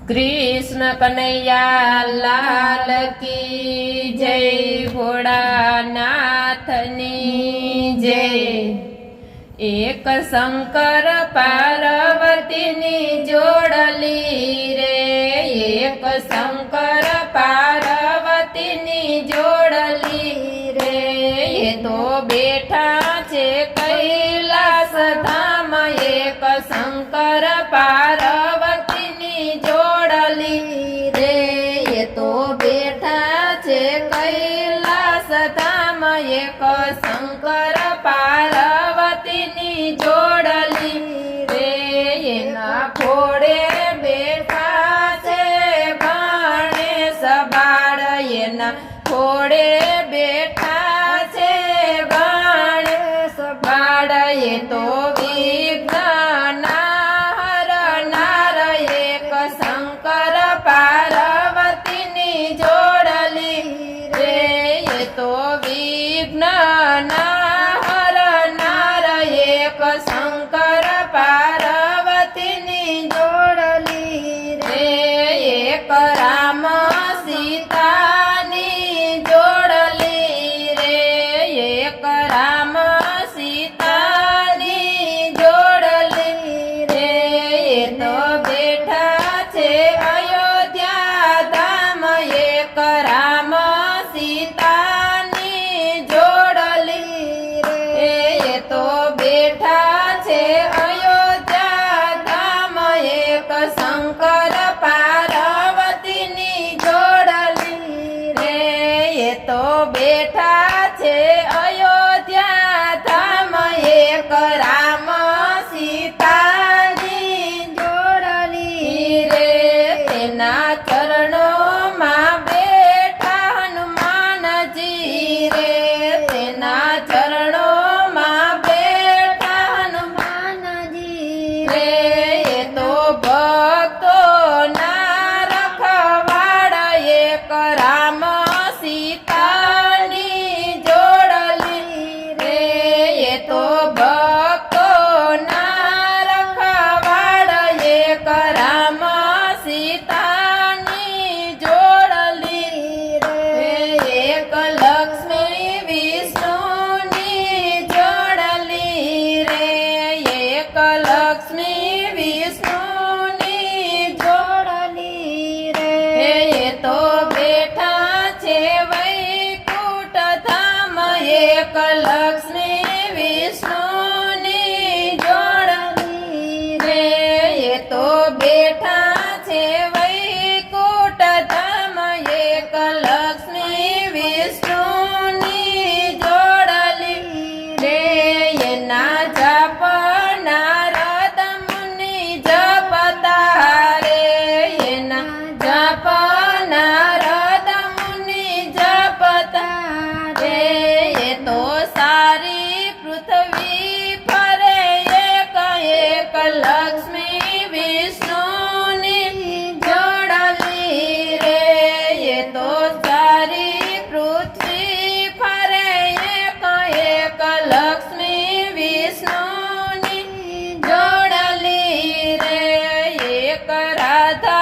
कृष्ण कन्हैया लाल की जय, भोळानाथनी जय। एक शंकर पार्वतीनी जोड़ली रे, एक शंकर पार्वतीनी जोड़ली रे। ये तो बैठा छे कैलास धाम, एक शंकर पार्वतीनी जोड़ली रे। ये तो बैठा छे कैलास धाम, एक शंकर पार्वतीनी जोड़ली रे। एना घोड़े बैठा छे गणेश बाळ, एना घोड़े बैठा छे गणेश बाळ। ये तो विघ्नना हरनार, एक शंकर पार्वतीनी जोड़ली रे। ये तो विघ्नना हरनार, एक शंकर पार्वतीनी जोड़ली रे। एक राम सीतानी जोड़ली रे, एक राम सीतानी जोड़ली रे। ये तो बैठा छे अयोध्या धाम, एक राम सीतानी जोड़ली रे। ये तो बैठा छे अयोध्या धाम, एक शंकर पार्वतीनी जोड़ली रे। ये तो बैठा छे अयोध्या धाम, एक राम सीतानी जोड़ली रे। तेना चरणों मां बैठा हनुमान जी रे, तेना चरणों मां बैठा हनुमान जी रे। ये तो भक्तों ना रखवाड़, एक राम सीतानी जोड़ली रे। ये तो भक्तों ना रखवाड़, एक राम सीतानी जोड़ली रे। एक लक्ष्मी विष्णुनी जोड़ली रे, एक लक्ष्मी विष्णुनी जोड़ली रे। ये तो बैठा छे वैकुंठ धाम, एक लक्ष्मी विष्णुनी जोड़ली रे। ये तो बैठा छे वैकुंठ धाम, एक लक्ष्मी विष्णुनी जोड़ली रे। ये ना जप नारद मुनि जपता रे, ये ना जप नारद मुनि जपता रे। ये तो सारी पृथ्वी फरे, एक एक लक्ष्मी विष्णुनी जोड़ली रे। ये तो सारी पृथ्वी फरे, एक एक लक्ष्मी विष्णुनी जोड़ली रे। एक राधा